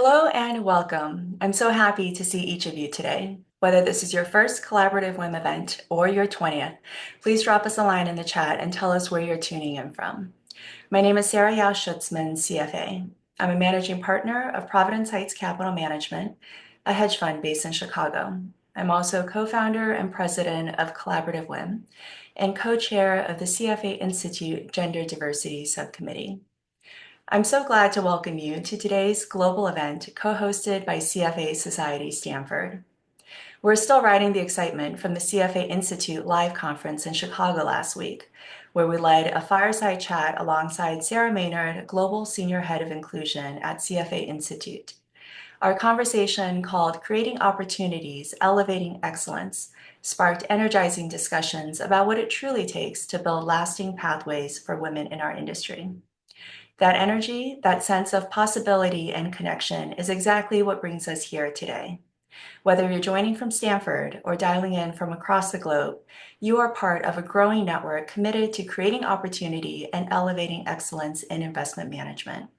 Hello and welcome. I'm so happy to see each of you today. Whether this is your first Collaborative WIM event or your 20th, please drop us a line in the chat and tell us where you're tuning in from. My name is Sarah Yao Schutzman, CFA. I'm a managing partner of Providence Heights Capital Management, a hedge fund based in Chicago. I'm also co-founder and president of Collaborative WIM and co-chair of the CFA Institute Gender Diversity Subcommittee. I'm so glad to welcome you to today's global event co-hosted by CFA Society Stamford. We're still riding the excitement from the CFA Institute live conference in Chicago last week, where we led a fireside chat alongside Sarah Maynard, Global Senior Head of Inclusion at CFA Institute. Our conversation called Creating Opportunities, Elevating Excellence sparked energizing discussions about what it truly takes to build lasting pathways for women in our industry. That energy, that sense of possibility and connection is exactly what brings us here today. Whether you're joining from Stanford or dialing in from across the globe, you are part of a growing network committed to creating opportunity and elevating excellence in investment management.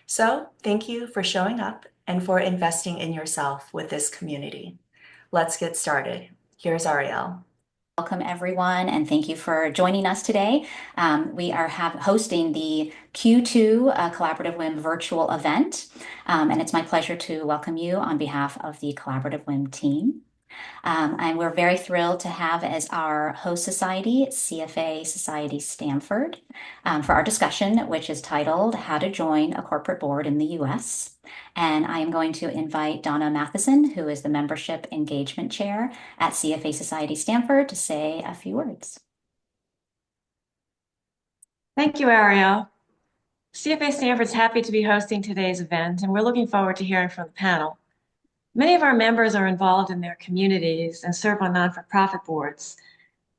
So, thank you for showing up and for investing in yourself with this community. Let's get started. Here's Ariel. Welcome, everyone, and thank you for joining us today. We are hosting the Q2 Collaborative WIM virtual event, and it's my pleasure to welcome you on behalf of the Collaborative WIM team. And we're very thrilled to have as our host society, CFA Society Stamford, for our discussion, which is titled How to Join a Corporate Board in the U.S. And I am going to invite Donna Matheson, who is the Membership Engagement Chair at CFA Society Stamford, to say a few words. Thank you, Ariel. CFA Stanford's happy to be hosting today's event, and we're looking forward to hearing from the panel. Many of our members are involved in their communities and serve on non-for-profit boards.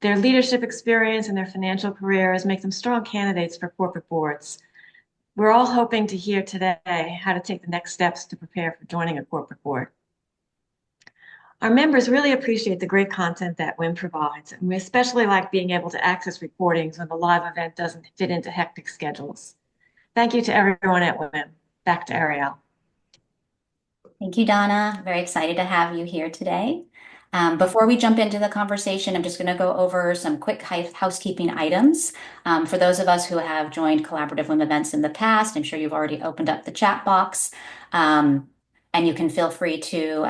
Their leadership experience and their financial careers make them strong candidates for corporate boards. We're all hoping to hear today how to take the next steps to prepare for joining a corporate board. Our members really appreciate the great content that WIM provides, and we especially like being able to access recordings when the live event doesn't fit into hectic schedules. Thank you to everyone at WIM. Back to Ariel. Thank you, Donna. Very excited to have you here today. Before we jump into the conversation, I'm just going to go over some quick housekeeping items. For those of us who have joined Collaborative WIM events in the past, I'm sure you've already opened up the chat box, and you can feel free to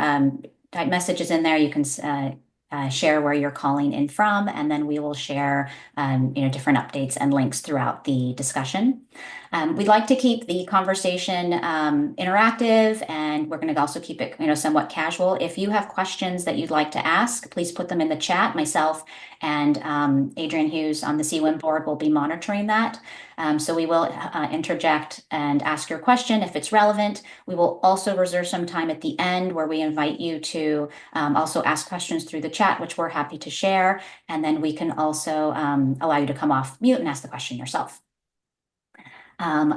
type messages in there. You can share where you're calling in from, and then we will share different updates and links throughout the discussion. We'd like to keep the conversation interactive, and we're going to also keep it somewhat casual. If you have questions that you'd like to ask, please put them in the chat. Myself and Adrian Hughes on the CWIM board will be monitoring that. So we will interject and ask your question if it's relevant. We will also reserve some time at the end where we invite you to also ask questions through the chat, which we're happy to share. And then we can also allow you to come off mute and ask the question yourself.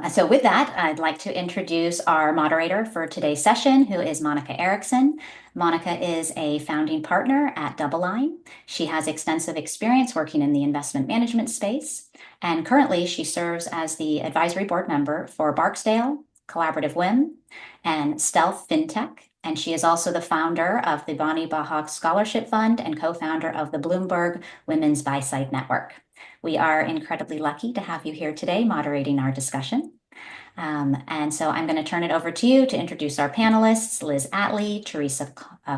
So with that, I'd like to introduce our moderator for today's session, who is Monica Erickson. Monica is a founding partner at DoubleLine. She has extensive experience working in the investment management space, and currently she serves as the advisory board member for Barksdale, Collaborative WIM, and Stealth FinTech. And she is also the founder of the Bonnie Bahawk Scholarship Fund and co-founder of the Bloomberg Women's Buy-Side Network. We are incredibly lucky to have you here today moderating our discussion. And so I'm going to turn it over to you to introduce our panelists, Liz Atley, Teresa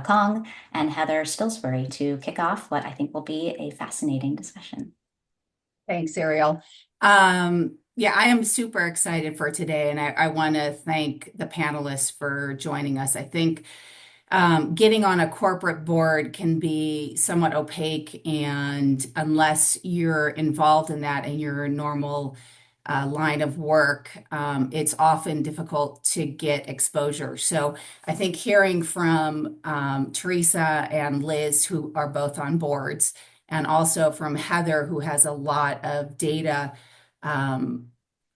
Kong, and Heather Stillsbury, to kick off what I think will be a fascinating discussion. Thanks, Ariel. Yeah, I am super excited for today, and I want to thank the panelists for joining us. I think getting on a corporate board can be somewhat opaque, and unless you're involved in that in your normal line of work, it's often difficult to get exposure. So I think hearing from Teresa and Liz, who are both on boards, and also from Heather, who has a lot of data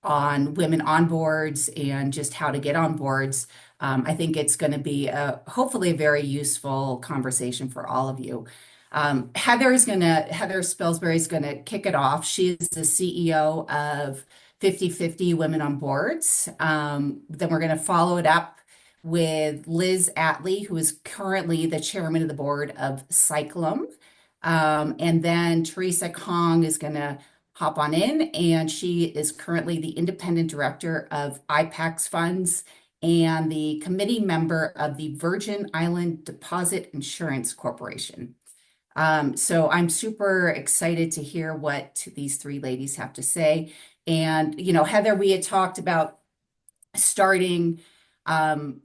on women on boards and just how to get on boards, I think it's going to be hopefully a very useful conversation for all of you. Heather Spilsbury is going to kick it off. She is the CEO of 50/50 Women on Boards. Then we're going to follow it up with Liz Atlee, who is currently the chairman of the board of CWIM. And then Teresa Kong is going to hop on in, and she is currently the independent director of IPAX funds and the committee member of the Virgin Island Deposit Insurance Corporation. So I'm super excited to hear what these three ladies have to say. And, Heather, we had talked about starting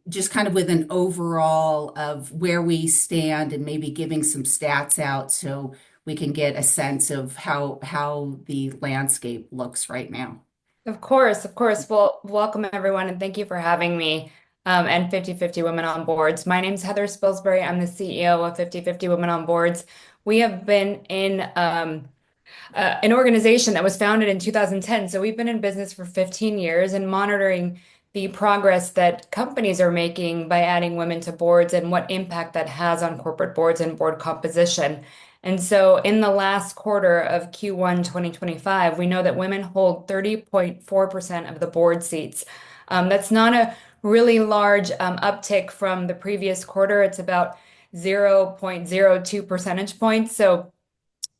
just kind of with an overall of where we stand and maybe giving some stats out so we can get a sense of how the landscape looks right now. Of course, of course. Well, welcome everyone, and thank you for having me and 50/50 Women on Boards. My name is Heather Spilsbury. I'm the CEO of 50/50 Women on Boards. We have been in an organization that was founded in 2010. So we've been in business for 15 years and monitoring the progress that companies are making by adding women to boards and what impact that has on corporate boards and board composition. And so in the last quarter of Q1 2025, we know that women hold 30.4% of the board seats. That's not a really large uptick from the previous quarter. It's about 0.02 percentage points. So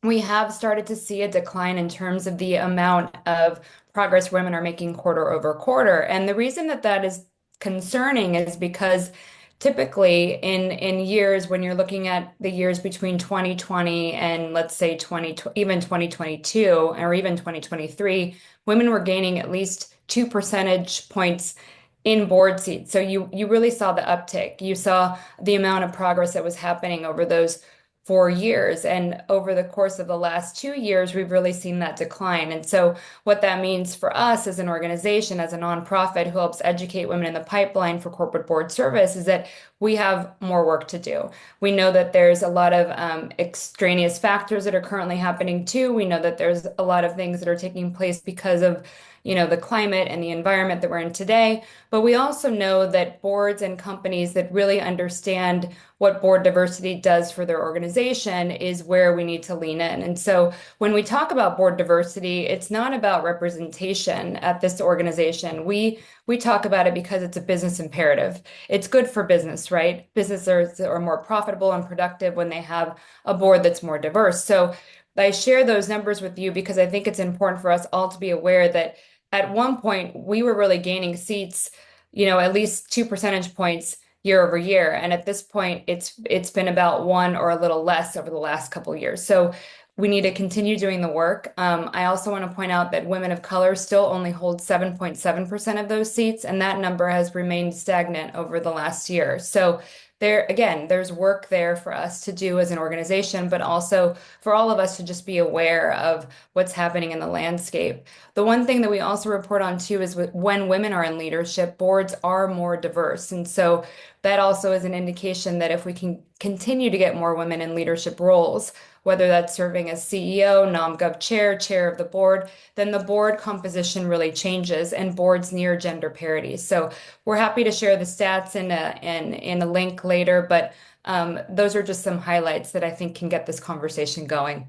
we have started to see a decline in terms of the amount of progress women are making quarter over quarter. And the reason that that is concerning is because typically in years when you're looking at the years between 2020 and let's say 20 even 2022 or even 2023, women were gaining at least 2 percentage points in board seats. So you really saw the uptick. You saw the amount of progress that was happening over those 4 years. And over the course of the last 2 years, we've really seen that decline. And so, what that means for us as an organization, as a nonprofit who helps educate women in the pipeline for corporate board service, is that we have more work to do. We know that there's a lot of extraneous factors that are currently happening too. We know that there's a lot of things that are taking place because of the climate and the environment that we're in today. But we also know that boards and companies that really understand what board diversity does for their organization is where we need to lean in. And so when we talk about board diversity, it's not about representation at this organization. We talk about it because it's a business imperative. It's good for business, right? Businesses are more profitable and productive when they have a board that's more diverse. So I share those numbers with you because I think it's important for us all to be aware that at one point we were really gaining seats, at least 2 percentage points year over year. And at this point, it's been about one or a little less over the last couple of years. So we need to continue doing the work. I also want to point out that women of color still only hold 7.7% of those seats, and that number has remained stagnant over the last year. So there's work there for us to do as an organization, but also for all of us to just be aware of what's happening in the landscape. The one thing that we also report on too is when women are in leadership, boards are more diverse. And so that also is an indication that if we can continue to get more women in leadership roles, whether that's serving as CEO, NomGov chair of the board, then the board composition really changes and boards near gender parity. So we're happy to share the stats in a link later, but those are just some highlights that I think can get this conversation going.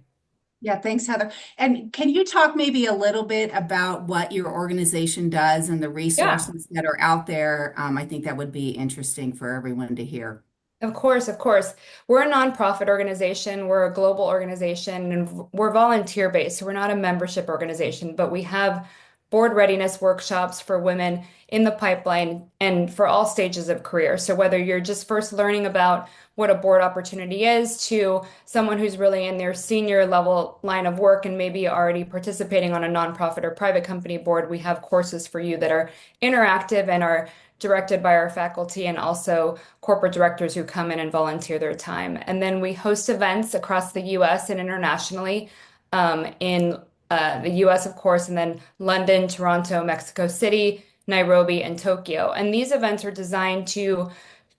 Yeah, thanks, Heather. And can you talk maybe a little bit about what your organization does and the Yeah. resources that are out there? I think that would be interesting for everyone to hear. Of course, of course. We're a nonprofit organization. We're a global organization and we're volunteer based. So we're not a membership organization, but we have board readiness workshops for women in the pipeline and for all stages of career. So whether you're just first learning about what a board opportunity is to someone who's really in their senior level line of work and maybe already participating on a nonprofit or private company board, we have courses for you that are interactive and are directed by our faculty and also corporate directors who come in and volunteer their time. And then we host events across the US and internationally in the US, of course, and then London, Toronto, Mexico City, Nairobi, and Tokyo. And these events are designed to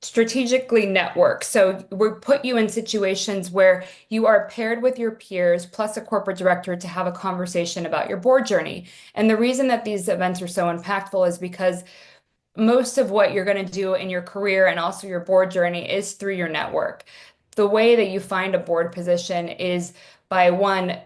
strategically network. So we put you in situations where you are paired with your peers plus a corporate director to have a conversation about your board journey. And the reason that these events are so impactful is because most of what you're going to do in your career and also your board journey is through your network. The way that you find a board position is by one,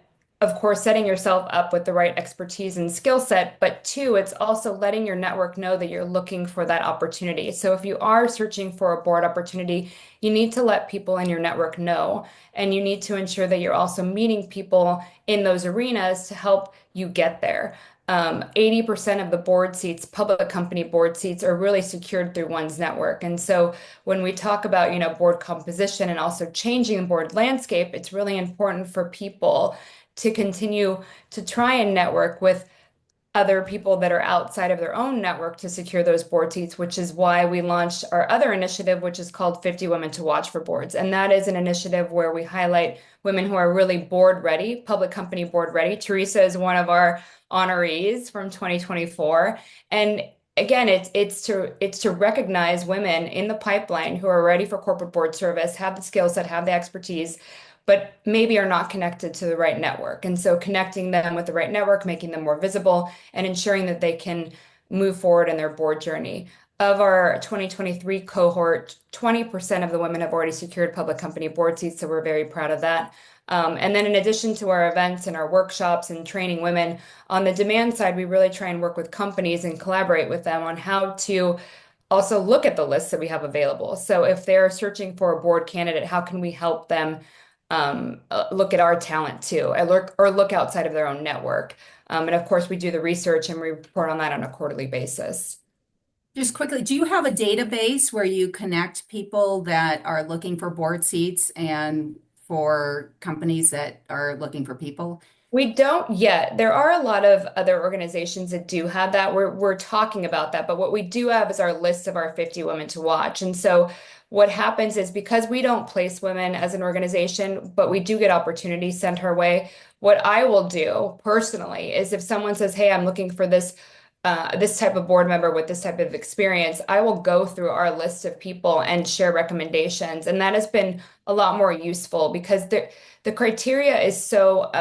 of course, setting yourself up with the right expertise and skill set, but two, it's also letting your network know that you're looking for that opportunity. So if you are searching for a board opportunity, you need to let people in your network know, and you need to ensure that you're also meeting people in those arenas to help you get there. 80% of the board seats, public company board seats, are really secured through one's network. And so when we talk about, board composition and also changing the board landscape, it's really important for people to continue to try and network with other people that are outside of their own network to secure those board seats, which is why we launched our other initiative, which is called 50 Women to Watch for Boards. And that is an initiative where we highlight women who are really board ready, public company board ready. Teresa is one of our honorees from 2024. And again, it's to recognize women in the pipeline who are ready for corporate board service, have the skill set, have the expertise, but maybe are not connected to the right network. And so connecting them with the right network, making them more visible, and ensuring that they can move forward in their board journey. Of our 2023 cohort, 20% of the women have already secured public company board seats, so we're very proud of that. And then in addition to our events and our workshops and training women, on the demand side, we really try and work with companies and collaborate with them on how to also look at the lists that we have available. So if they're searching for a board candidate, how can we help them look at our talent too, or look outside of their own network? And of course, we do the research and we report on that on a quarterly basis. Just quickly, do you have a database where you connect people that are looking for board seats and for companies that are looking for people? We don't yet. There are a lot of other organizations that do have that. We're talking about that, but what we do have is our list of our 50 women to watch. And so what happens is, because we don't place women as an organization, but we do get opportunities sent our way, what I will do personally is, if someone says, "Hey, I'm looking for this type of board member with this type of experience," I will go through our list of people and share recommendations. And that has been a lot more useful because the criteria is so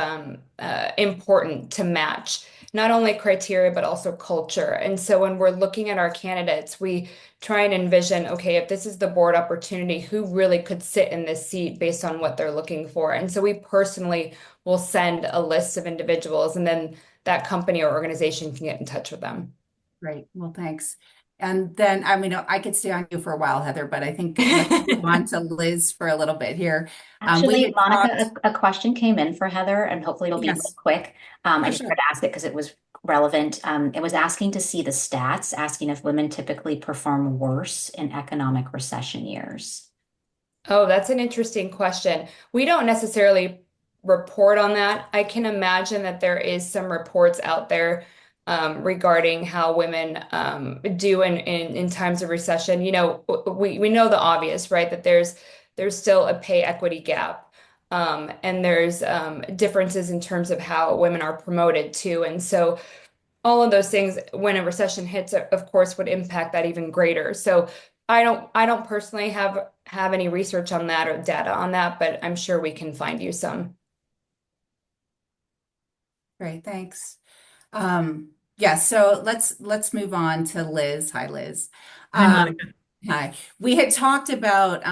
important to match, not only criteria, but also culture. And so when we're looking at our candidates, we try and envision, okay, if this is the board opportunity, who really could sit in this seat based on what they're looking for? And so we personally will send a list of individuals, and then that company or organization can get in touch with them. Great. Well, thanks. And then, I mean, I could stay on you for a while, Heather, but I think let's move on to Liz for a little bit here. We Actually, had Monica, talked, a question came in for Heather, and hopefully it'll be real yes, quick. I for just sure. tried to ask it because it was relevant. It was asking to see the stats, asking if women typically perform worse in economic recession years. Oh, that's an interesting question. We don't necessarily report on that. I can imagine that there is some reports out there regarding how women do in times of recession. We know the obvious, right? That there's still a pay equity gap. And there's differences in terms of how women are promoted too. And so all of those things, when a recession hits, of course, would impact that even greater. So I don't personally have any research on that or data on that, but I'm sure we can find you some. Great, thanks. Yeah, so let's move on to Liz. Hi, Liz. Hi, Monica. Hi. We had talked about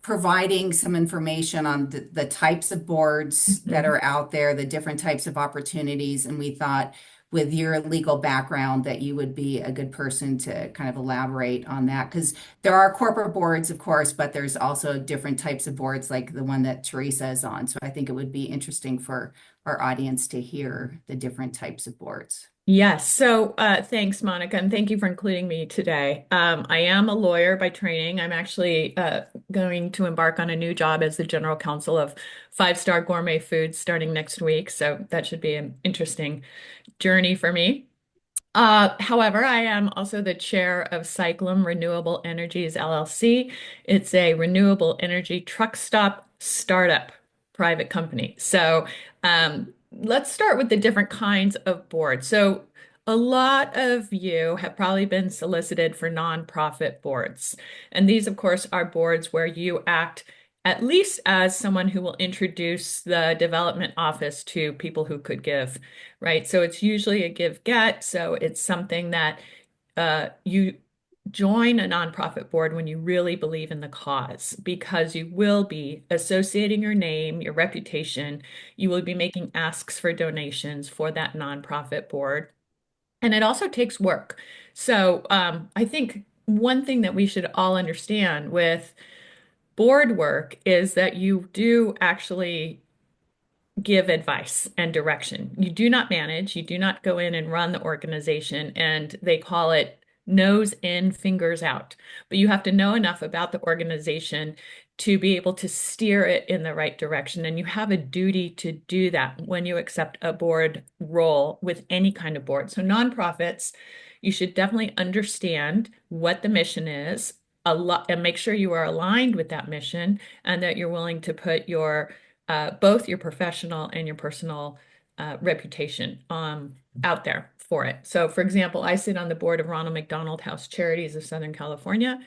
providing some information on the types of boards that Mhm. are out there, the different types of opportunities, and we thought with your legal background that you would be a good person to kind of elaborate on that, because there are corporate boards, of course, but there's also different types of boards like the one that Teresa is on. So I think it would be interesting for our audience to hear the different types of boards. Yes. So thanks, Monica, and thank you for including me today. I am a lawyer by training. I'm actually going to embark on a new job as the general counsel of Five-Star Gourmet Foods starting next week. So that should be an interesting journey for me. However, I am also the chair of CWIM Renewable Energies LLC. It's a renewable energy truck stop startup private company. So let's start with the different kinds of boards. So a lot of you have probably been solicited for nonprofit boards. And these, of course, are boards where you act at least as someone who will introduce the development office to people who could give, right? So it's usually a give get. So it's something that you join a nonprofit board when you really believe in the cause, because you will be associating your name, your reputation. You will be making asks for donations for that nonprofit board. And it also takes work. So I think one thing that we should all understand with board work is that you do actually give advice and direction. You do not manage, you do not go in and run the organization, and they call it nose in, fingers out. But you have to know enough about the organization to be able to steer it in the right direction. And you have a duty to do that when you accept a board role with any kind of board. So nonprofits, you should definitely understand what the mission is, a lot, and make sure you are aligned with that mission and that you're willing to put your both your professional and your personal reputation out there for it. So, for example, I sit on the board of Ronald McDonald House Charities of Southern California.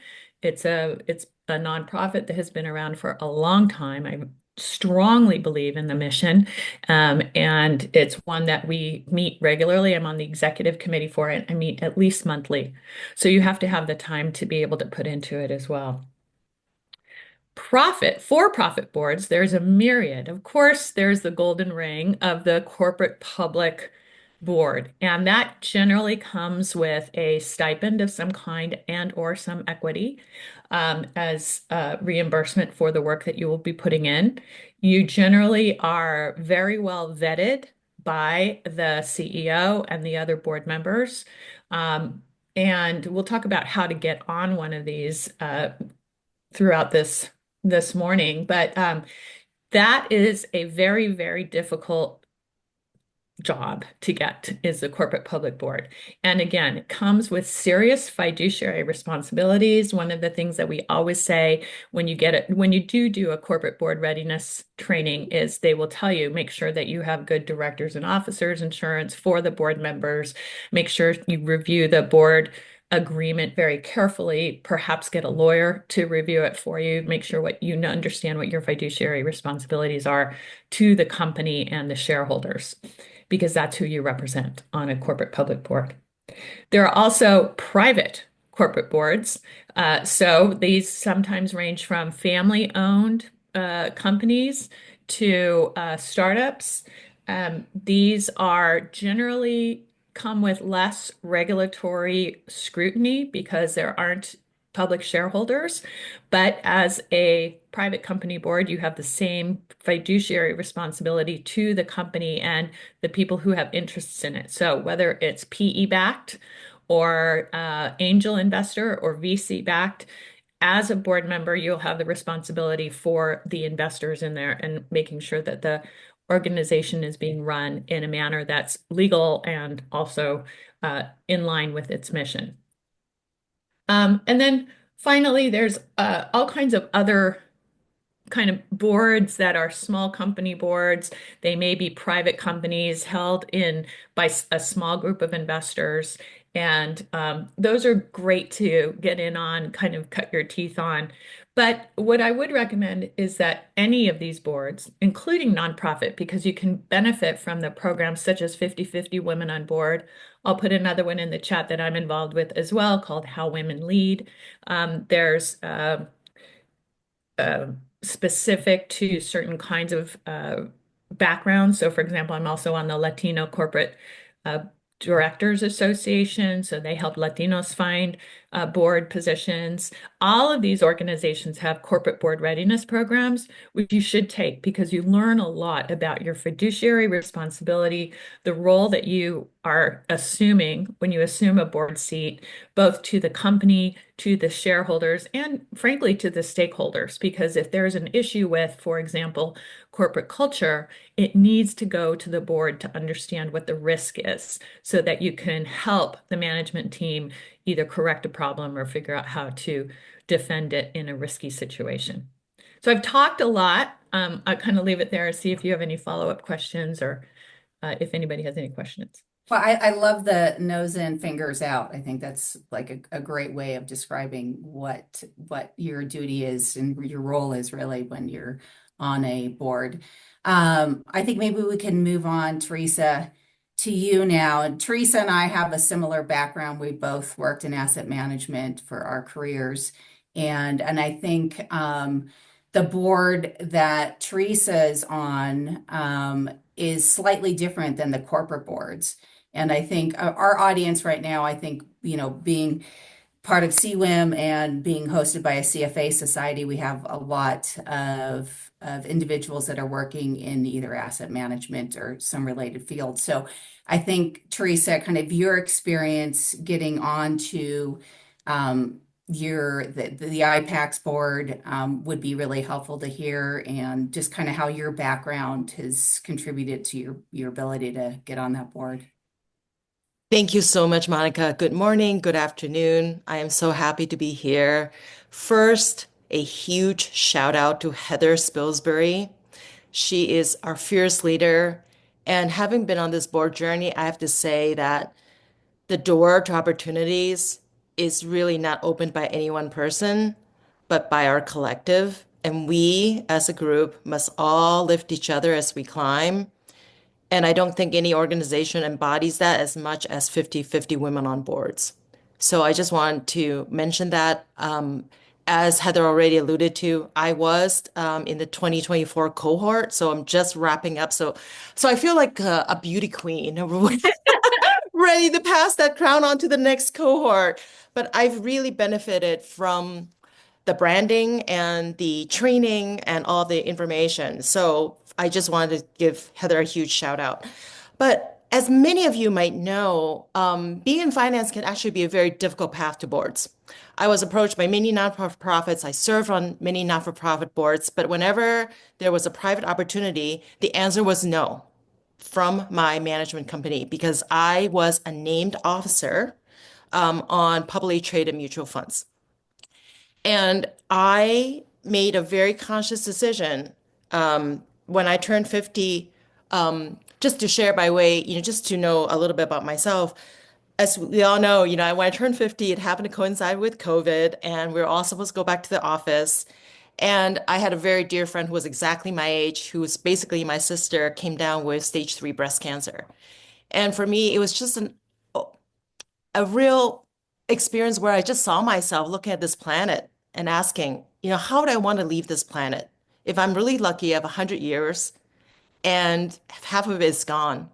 It's a nonprofit that has been around for a long time. I strongly believe in the mission, and it's one that we meet regularly. I'm on the executive committee for it. I meet at least monthly. So you have to have the time to be able to put into it as well. For-profit boards, there's a myriad. Of course, there's the golden ring of the corporate public board, and that generally comes with a stipend of some kind and or some equity as reimbursement for the work that you will be putting in. You generally are very well vetted by the CEO and the other board members. And we'll talk about how to get on one of these throughout this morning, but that is a very, very difficult job to get, is the corporate public board. And again, it comes with serious fiduciary responsibilities. One of the things that we always say when you get it, when you do a corporate board readiness training, is they will tell you, make sure that you have good directors and officers insurance for the board members. Make sure you review the board agreement very carefully, perhaps get a lawyer to review it for you, make sure understand what your fiduciary responsibilities are to the company and the shareholders, because that's who you represent on a corporate public board. There are also private corporate boards. So these sometimes range from family-owned companies to startups. These are generally come with less regulatory scrutiny because there aren't public shareholders. But as a private company board, you have the same fiduciary responsibility to the company and the people who have interests in it. So whether it's PE backed or angel investor or VC backed, as a board member, you'll have the responsibility for the investors in there and making sure that the organization is being run in a manner that's legal and also in line with its mission. And then finally, there's all kinds of other kind of boards that are small company boards. They may be private companies held in by a small group of investors. And those are great to get in on, kind of cut your teeth on. But what I would recommend is that any of these boards, including nonprofit, because you can benefit from the programs such as 50/50 Women on Board. I'll put another one in the chat that I'm involved with as well called How Women Lead. There's specific to certain kinds of backgrounds. So, for example, I'm also on the Latino Corporate Directors Association, so they help Latinos find board positions. All of these organizations have corporate board readiness programs, which you should take because you learn a lot about your fiduciary responsibility, the role that you are assuming when you assume a board seat, both to the company, to the shareholders, and frankly, to the stakeholders. Because if there's an issue with, for example, corporate culture, it needs to go to the board to understand what the risk is so that you can help the management team either correct a problem or figure out how to defend it in a risky situation. So I've talked a lot. I'll kind of leave it there and see if you have any follow-up questions or if anybody has any questions. Well, I love the nose in, fingers out. I think that's like a great way of describing what your duty is and your role is really when you're on a board. I think maybe we can move on, Teresa. to you now. And Teresa and I have a similar background. We both worked in asset management for our careers. And I think the board that Teresa is on is slightly different than the corporate boards. And I think our audience right now, I think, being part of CWIM and being hosted by a CFA society, we have a lot of individuals that are working in either asset management or some related field. So I think, Teresa, kind of your experience getting onto the IPACS board would be really helpful to hear, and just kind of how your background has contributed to your ability to get on that board. Thank you so much, Monica. Good morning, good afternoon. I am so happy to be here. First, a huge shout out to Heather Spilsbury. She is our fierce leader. And having been on this board journey, I have to say that the door to opportunities is really not opened by any one person, but by our collective. And we, as a group, must all lift each other as we climb. And I don't think any organization embodies that as much as 50-50 women on boards. So I just want to mention that. As Heather already alluded to, I was in the 2024 cohort, so I'm just wrapping up. So I feel like a beauty queen, ready to pass that crown on to the next cohort. But I've really benefited from the branding and the training and all the information. So I just wanted to give Heather a huge shout out. But as many of you might know, being in finance can actually be a very difficult path to boards. I was approached by many nonprofits. I served on many not-for-profit boards, but whenever there was a private opportunity, the answer was no from my management company because I was a named officer on publicly traded mutual funds. And I made a very conscious decision when I turned 50, just to share by way, just to know a little bit about myself. As we all know, when I turned 50, it happened to coincide with COVID, and we were all supposed to go back to the office. And I had a very dear friend who was exactly my age, who was basically my sister, came down with stage 3 breast cancer. And for me, it was just a real experience where I just saw myself looking at this planet and asking, how would I want to leave this planet? If I'm really lucky, I have 100 years and half of it is gone.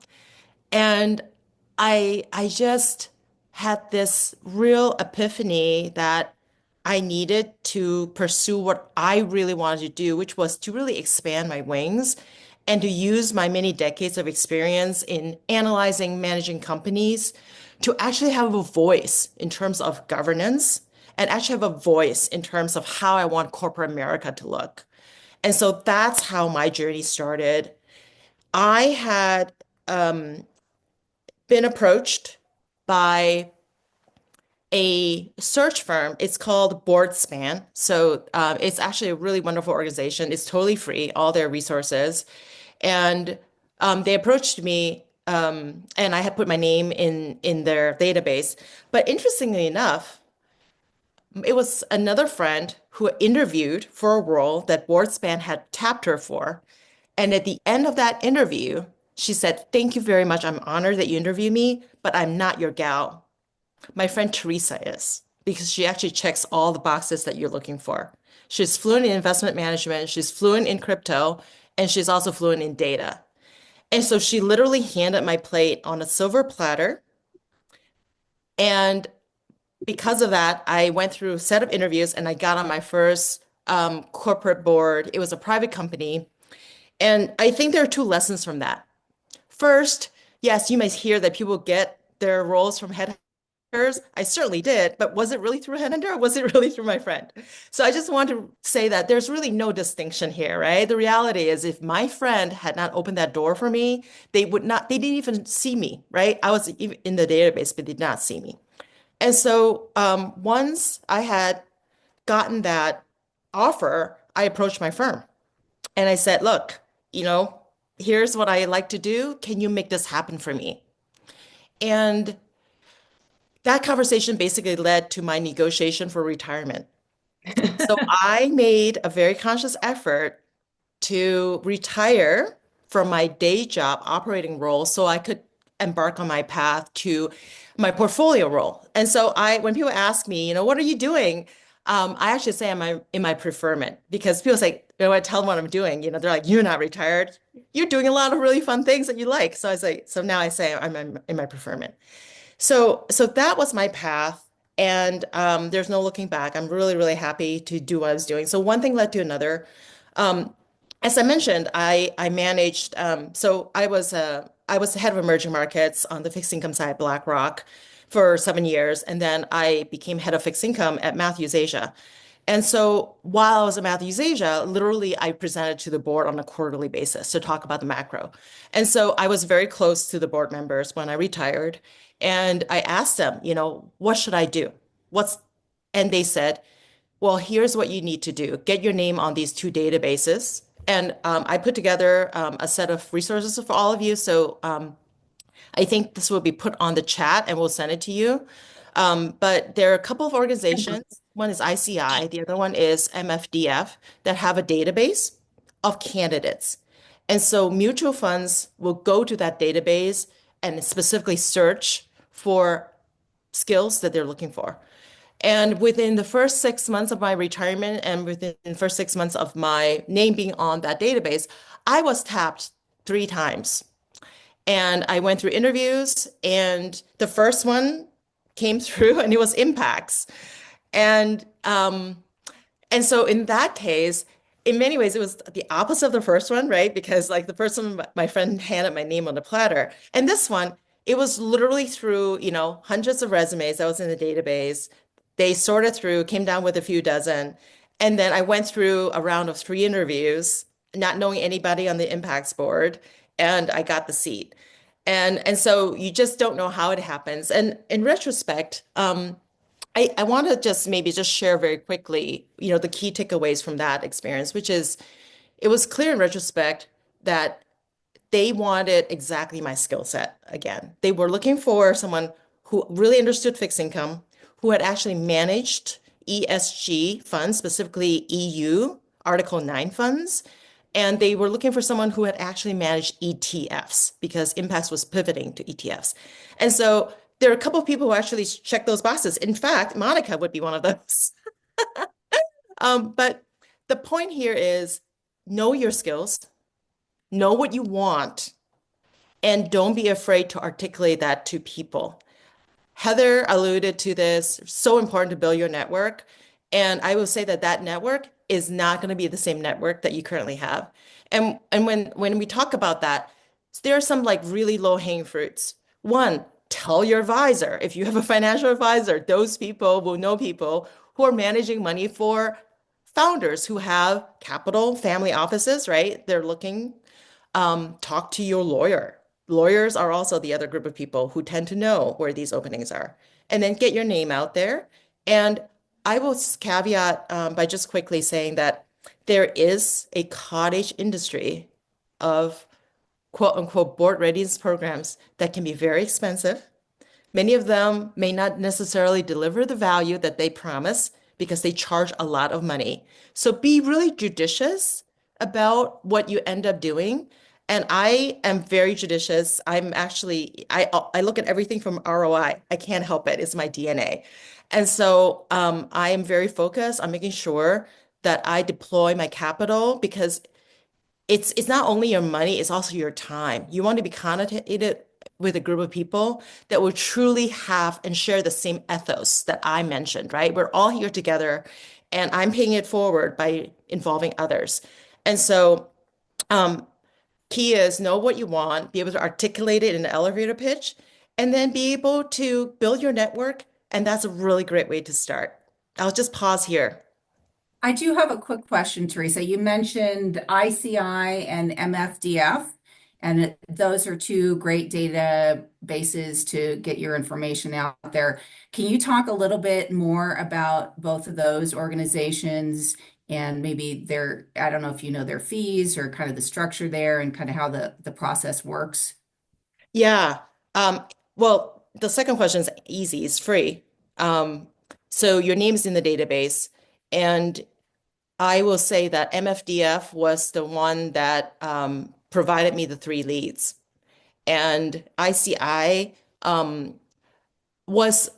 And I just had this real epiphany that I needed to pursue what I really wanted to do, which was to really expand my wings and to use my many decades of experience in analyzing, managing companies to actually have a voice in terms of governance and actually have a voice in terms of how I want corporate America to look. And so that's how my journey started. I had been approached by a search firm. It's called BoardSpan. So it's actually a really wonderful organization. It's totally free, all their resources. And they approached me, and I had put my name in their database. But interestingly enough, it was another friend who interviewed for a role that BoardSpan had tapped her for. And at the end of that interview, she said, "Thank you very much. I'm honored that you interviewed me, but I'm not your gal. My friend Teresa is, because she actually checks all the boxes that you're looking for. She's fluent in investment management, she's fluent in crypto, and she's also fluent in data." And so she literally handed my plate on a silver platter. And because of that, I went through a set of interviews and I got on my first corporate board. It was a private company. And I think there are two lessons from that. First, yes, you might hear that people get their roles from headhunters. I certainly did, but was it really through a headhunter or was it really through my friend? So I just want to say that there's really no distinction here, right? The reality is if my friend had not opened that door for me, they didn't even see me, right? I was even in the database, but did not see me. And so once I had gotten that offer, I approached my firm and I said, "Look, here's what I like to do. Can you make this happen for me?" And that conversation basically led to my negotiation for retirement. So I made a very conscious effort to retire from my day job operating role so I could embark on my path to my portfolio role. And so when people ask me, what are you doing? I actually say I'm in my preferment because people say, I tell them what I'm doing, they're like, you're not retired. You're doing a lot of really fun things that you like. So now I say I'm in my preferment. So that was my path. And there's no looking back. I'm really, really happy to do what I was doing. So one thing led to another. Um, as I mentioned, I managed. So I was the head of emerging markets on the fixed income side at BlackRock for 7 years, and then I became head of fixed income at Matthews Asia. And so while I was at Matthews Asia, literally I presented to the board on a quarterly basis to talk about the macro. And so I was very close to the board members when I retired, and I asked them, what should I do? And they said, well, here's what you need to do. Get your name on these two databases. And I put together a set of resources for all of you. So I think this will be put on the chat and we'll send it to you. But there are a couple of organizations. One is ICI, the other one is MFDF, that have a database of candidates. And so mutual funds will go to that database and specifically search for skills that they're looking for. And within the first 6 months of my retirement and within the first 6 months of my name being on that database, I was tapped 3 times. And I went through interviews, and the first one came through, and it was impacts. And and so in that case, in many ways, it was the opposite of the first one, right? Because like the first one, my friend handed my name on the platter. And this one, it was literally through, hundreds of resumes that was in the database. They sorted through, came down with a few dozen. And then I went through a round of 3 interviews, not knowing anybody on the impacts board, and I got the seat. And so you just don't know how it happens. And in retrospect, I want to just maybe just share very quickly, the key takeaways from that experience, which is it was clear in retrospect that they wanted exactly my skill set again. They were looking for someone who really understood fixed income, who had actually managed ESG funds, specifically EU Article 9 funds. And they were looking for someone who had actually managed ETFs because Impacts was pivoting to ETFs. And so there are a couple of people who actually check those boxes. In fact, Monica would be one of those. But the point here is know your skills, know what you want, and don't be afraid to articulate that to people. Heather alluded to this, so important to build your network. And I will say that that network is not going to be the same network that you currently have. And when we talk about that, there are some like really low-hanging fruits. One, tell your advisor. If you have a financial advisor, those people will know people who are managing money for founders who have capital, family offices, right? They're looking, talk to your lawyer. Lawyers are also the other group of people who tend to know where these openings are. And then get your name out there. And I will caveat by just quickly saying that there is a cottage industry of quote unquote board readiness programs that can be very expensive. Many of them may not necessarily deliver the value that they promise because they charge a lot of money. So be really judicious about what you end up doing. And I am very judicious. I look at everything from ROI. I can't help it. It's my DNA. And so I am very focused on making sure that I deploy my capital because it's not only your money, it's also your time. You want to be connotated with a group of people that will truly have and share the same ethos that I mentioned, right? We're all here together, and I'm paying it forward by involving others. And so, key is know what you want, be able to articulate it in an elevator pitch, and then be able to build your network. And that's a really great way to start. I'll just pause here. I do have a quick question, Teresa. You mentioned ICI and MFDF, and those are two great databases to get your information out there. Can you talk a little bit more about both of those organizations and maybe I don't know if you know their fees or kind of the structure there and kind of how the process works? Yeah. Well, the second question is easy, it's free. So your name is in the database. And I will say that MFDF was the one that provided me the 3 leads. And ICI was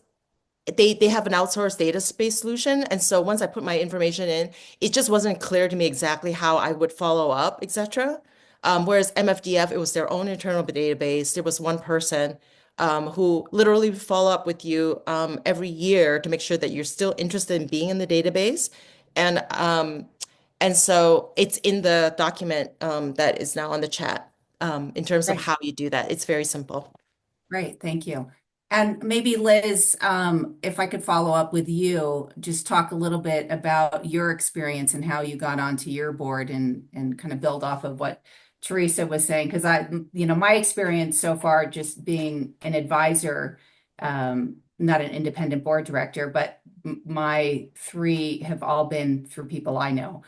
they have an outsourced database solution. And so once I put my information in, it just wasn't clear to me exactly how I would follow up, etc. Whereas MFDF, it was their own internal database. There was one person who literally would follow up with you every year to make sure that you're still interested in being in the database. And so it's in the document that is now on the chat in terms of Right. how you do that. It's very simple. Great, thank you. And maybe Liz, if I could follow up with you, just talk a little bit about your experience and how you got onto your board and kind of build off of what Teresa was saying. Because my experience so far, just being an advisor, not an independent board director, but my three have all been through people I know.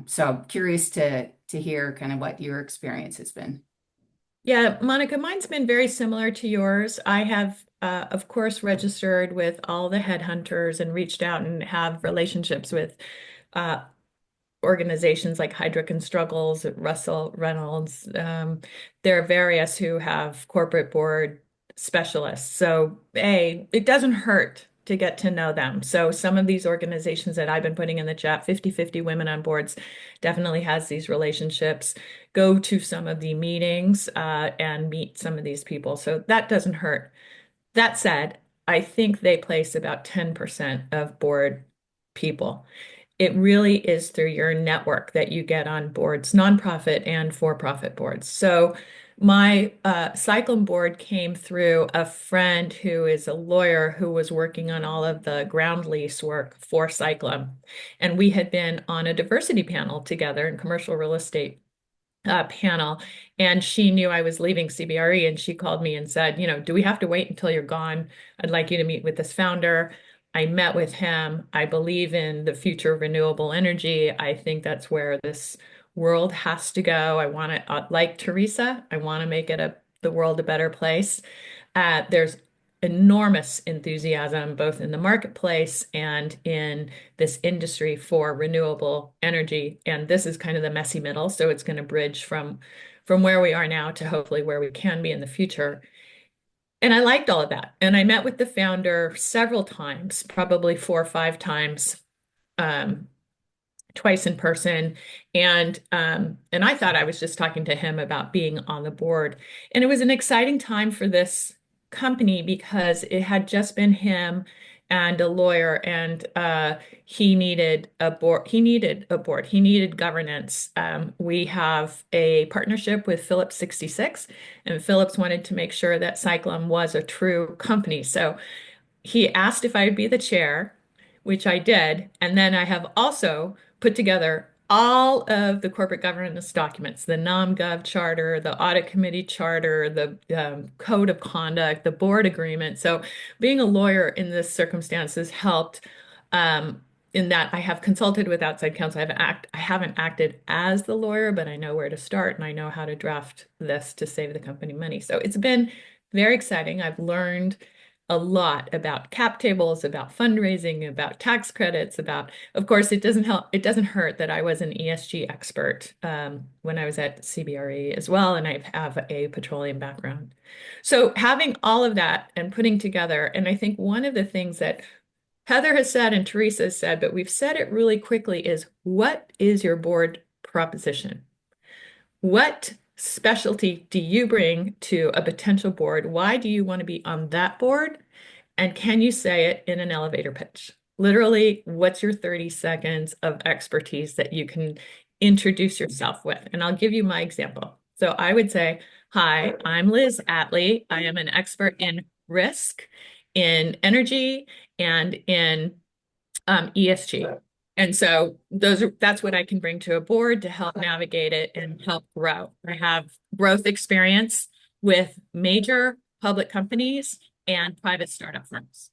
So I'm curious to hear kind of what your experience has been. Yeah, Monica, mine's been very similar to yours. I have, of course, registered with all the headhunters and reached out and have relationships with uh, organizations like Heidrick and Struggles, Russell Reynolds. There are various who have corporate board specialists. So, it doesn't hurt to get to know them. So some of these organizations that I've been putting in the chat, 50/50 Women on Boards, definitely has these relationships. Go to some of the meetings and meet some of these people. So that doesn't hurt. That said, I think they place about 10% of board people. It really is through your network that you get on boards, nonprofit and for-profit boards. So my CWIM board came through a friend who is a lawyer who was working on all of the ground lease work for CWIM. And we had been on a diversity panel together in commercial real estate panel, and she knew I was leaving CBRE, and she called me and said, do we have to wait until you're gone? I'd like you to meet with this founder. I met with him. I believe in the future of renewable energy. I think that's where this world has to go. I want to, like Teresa, I want to make it the world a better place. There's enormous enthusiasm both in the marketplace and in this industry for renewable energy. And this is kind of the messy middle. So it's going to bridge from where we are now to hopefully where we can be in the future. And I liked all of that. And I met with the founder several times, probably 4 or 5 times, twice in person. And I thought I was just talking to him about being on the board. And it was an exciting time for this company because it had just been him and a lawyer, and he needed a board. He needed governance. We have a partnership with Phillips 66, and Phillips wanted to make sure that CWIM was a true company. So he asked if I would be the chair, which I did. And then I have also put together all of the corporate governance documents, the NomGov charter, the audit committee charter, the code of conduct, the board agreement. So being a lawyer in this circumstance has helped in that I have consulted with outside counsel. I haven't acted as the lawyer, but I know where to start and I know how to draft this to save the company money. So it's been very exciting. I've learned a lot about cap tables, about fundraising, about tax credits, of course, it doesn't hurt that I was an ESG expert when I was at CBRE as well, and I have a petroleum background. So having all of that and putting together, and I think one of the things that Heather has said and Teresa has said, but we've said it really quickly, is what is your board proposition? What specialty do you bring to a potential board? Why do you want to be on that board? And can you say it in an elevator pitch? Literally, what's your 30 seconds of expertise that you can introduce yourself with? And I'll give you my example. So I would say, hi, I'm Liz Atlee. I am an expert in risk, in energy, and in ESG. And so that's what I can bring to a board to help navigate it and help grow. I have growth experience with major public companies and private startup firms.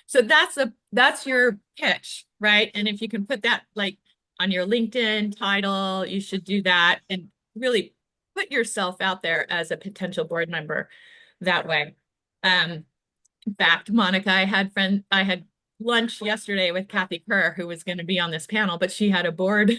So that's your pitch, right? And if you can put that like on your LinkedIn title, you should do that and really put yourself out there as a potential board member that way. In fact, Monica, I had lunch yesterday with Kathy Kerr, who was going to be on this panel, but she had a board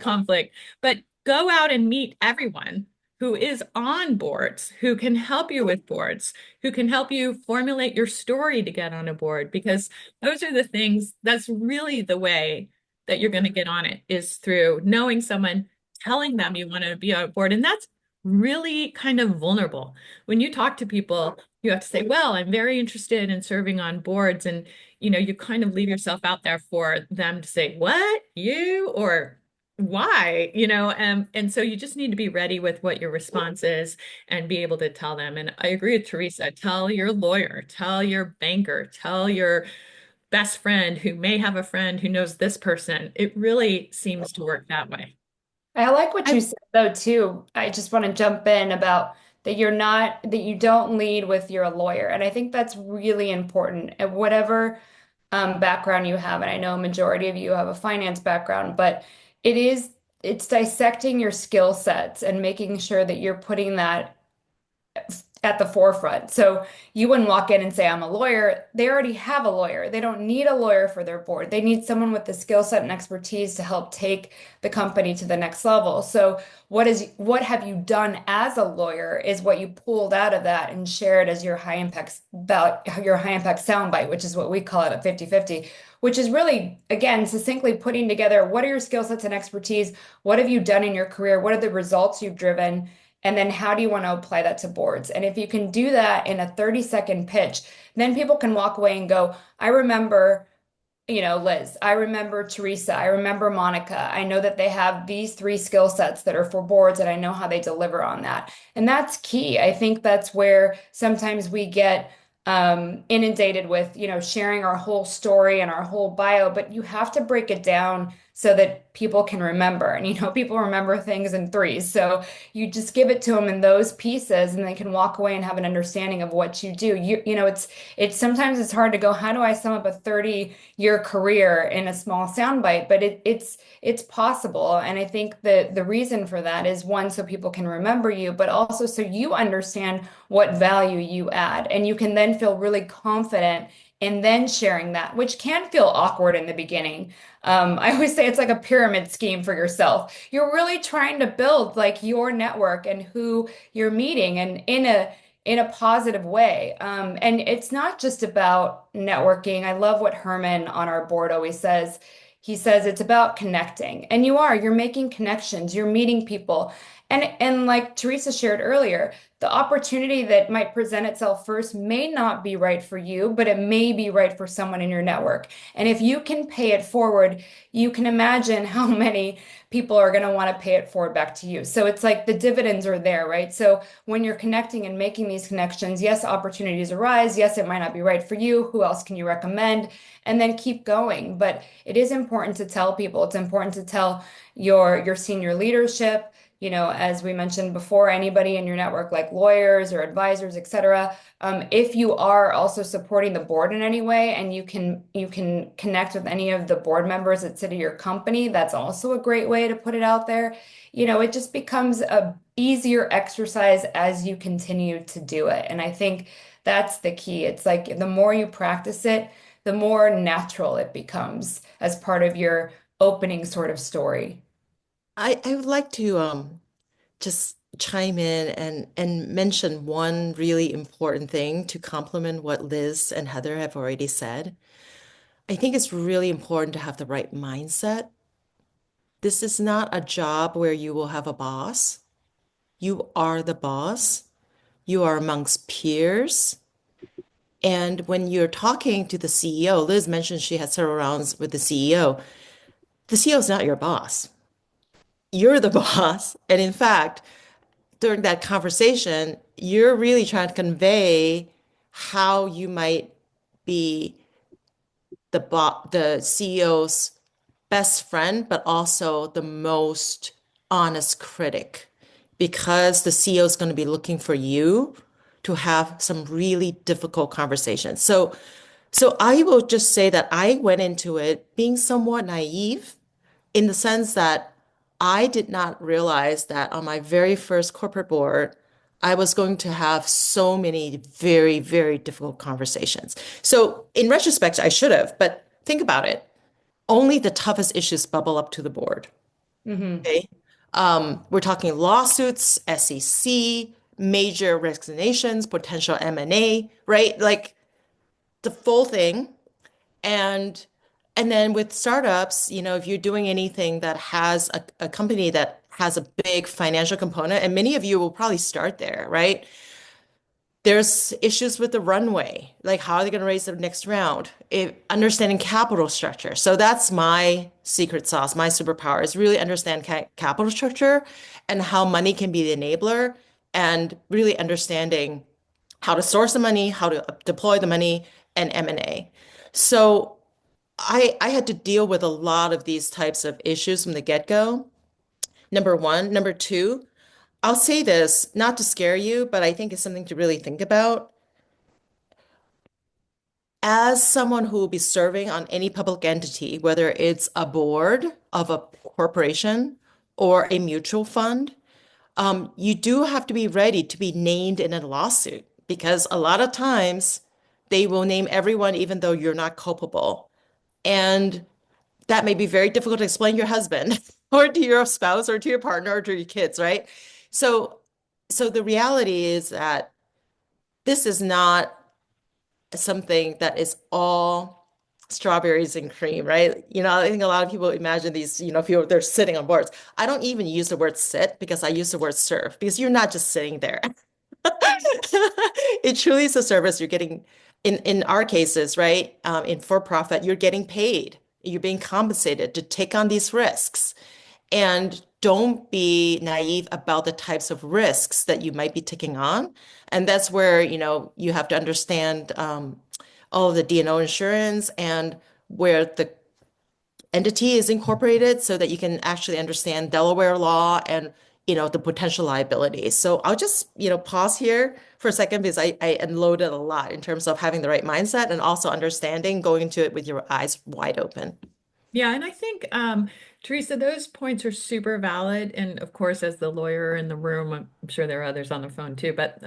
conflict. But go out and meet everyone who is on boards, who can help you with boards, who can help you formulate your story to get on a board, because those are the things, that's really the way that you're going to get on it, is through knowing someone, telling them you want to be on a board. And that's really kind of vulnerable. When you talk to people, you have to say, well, I'm very interested in serving on boards. And, you kind of leave yourself out there for them to say, what, you, or why, and so you just need to be ready with what your response is and be able to tell them. And I agree with Teresa. Tell your lawyer, tell your banker, tell your best friend who may have a friend who knows this person. It really seems to work that way. I like what I you said though too. I just want to jump in about that you don't lead with you're a lawyer. And I think that's really important. And whatever background you have, and I know a majority of you have a finance background, but it's dissecting your skill sets and making sure that you're putting that at the forefront. So you wouldn't walk in and say, I'm a lawyer. They already have a lawyer. They don't need a lawyer for their board. They need someone with the skill set and expertise to help take the company to the next level. So what have you done as a lawyer is what you pulled out of that and shared as your high impact soundbite, which is what we call it at 50/50, which is really, again, succinctly putting together what are your skill sets and expertise? What have you done in your career? What are the results you've driven? And then how do you want to apply that to boards? And if you can do that in a 30-second pitch, then people can walk away and go, I remember, Liz, I remember Teresa, I remember Monica. I know that they have these three skill sets that are for boards, and I know how they deliver on that. And that's key. I think that's where sometimes we get inundated with, sharing our whole story and our whole bio, but you have to break it down so that people can remember. And, people remember things in threes. So you just give it to them in those pieces and they can walk away and have an understanding of what you do. It's sometimes it's hard to go, how do I sum up a 30-year career in a small soundbite? But it's possible. And I think that the reason for that is one, so people can remember you, but also so you understand what value you add. And you can then feel really confident in then sharing that, which can feel awkward in the beginning. I always say it's like a pyramid scheme for yourself. You're really trying to build like your network and who you're meeting and in a positive way. And it's not just about networking. I love what Herman on our board always says. He says it's about connecting. And you're making connections, you're meeting people. And like Teresa shared earlier, the opportunity that might present itself first may not be right for you, but it may be right for someone in your network. And if you can pay it forward, you can imagine how many people are going to want to pay it forward back to you. So it's like the dividends are there, right? So when you're connecting and making these connections, yes, opportunities arise. Yes, it might not be right for you. Who else can you recommend? And then keep going. But it is important to tell people. It's important to tell your senior leadership, as we mentioned before, anybody in your network, like lawyers or advisors, et cetera. If you are also supporting the board in any way and you can connect with any of the board members that sit at your company, that's also a great way to put it out there. It just becomes a easier exercise as you continue to do it. And I think that's the key. It's like the more you practice it, the more natural it becomes as part of your opening sort of story. I would like to just chime in and mention one really important thing to complement what Liz and Heather have already said. I think it's really important to have the right mindset. This is not a job where you will have a boss. You are the boss. You are amongst peers. And when you're talking to the CEO, Liz mentioned she had several rounds with the CEO. The CEO is not your boss. You're the boss. And in fact, during that conversation, you're really trying to convey how you might be the CEO's best friend, but also the most honest critic, because the CEO is going to be looking for you to have some really difficult conversations. So I will just say that I went into it being somewhat naive in the sense that I did not realize that on my very first corporate board, I was going to have so many very, very difficult conversations. So in retrospect, I should have, but think about it. Only the toughest issues bubble up to the board. Mm-hmm. Okay. We're talking lawsuits, SEC, major resignations, potential M&A, right? Like the full thing. And and then with startups, if you're doing anything that has a company that has a big financial component, and many of you will probably start there, right? There's issues with the runway, like how are they going to raise the next round? Understanding capital structure. So that's my secret sauce, my superpower is really understand capital structure and how money can be the enabler, and really understanding how to source the money, how to deploy the money, and M&A. So I had to deal with a lot of these types of issues from the get-go. Number one. Number two, I'll say this, not to scare you, but I think it's something to really think about. As someone who will be serving on any public entity, whether it's a board of a corporation or a mutual fund, you do have to be ready to be named in a lawsuit because a lot of times they will name everyone even though you're not culpable. And that may be very difficult to explain to your husband or to your spouse or to your partner or to your kids, right? So, so the reality is that this is not something that is all strawberries and cream, right? I think a lot of people imagine these, people they're sitting on boards. I don't even use the word sit because I use the word serve because you're not just sitting there. It truly is a service you're getting in our cases, right? In for profit, you're getting paid. You're being compensated to take on these risks. And don't be naive about the types of risks that you might be taking on. And that's where, you have to understand all of the D&O insurance and where the entity is incorporated so that you can actually understand Delaware law and the potential liabilities. So I'll just pause here for a second because I unloaded a lot in terms of having the right mindset and also understanding going into it with your eyes wide open. Yeah, and I think, Teresa, those points are super valid. And of course, as the lawyer in the room, I'm sure there are others on the phone too, but